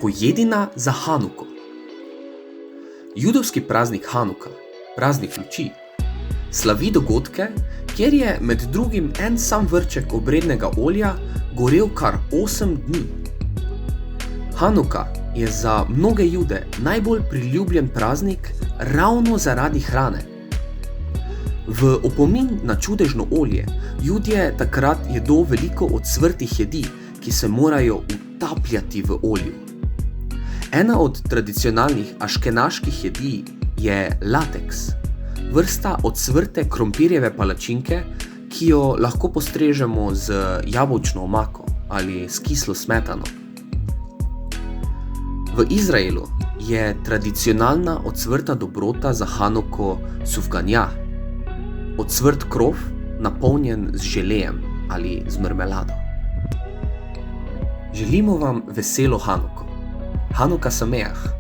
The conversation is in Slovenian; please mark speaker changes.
Speaker 1: Pojedina za Hanuko. Judovski praznik Hanuka, praznik luči, slavi dogodke, kjer je med drugim en sam vrček obrednega olja gorel kar 8 dni. Hanuka je za mnoge Jude najbolj priljubljen praznik ravno zaradi hrane. V opomin na čudežno olje Judje takrat jedo veliko ocvrtih jedi, ki se morajo utapljati v olju. Ena od tradicionalnih aškenaških jedi je lateks, vrsta ocvrte krompirjeve palačinke, ki jo lahko postrežemo z jabolčno omako ali s kislo smetano. V Izraelu je tradicionalna ocvrta dobrota za Hanuko sufganjah, ocvrt krof, napolnjen z želejem ali z marmelado. Želimo vam veselo Hanuko. Hanuka Sameach.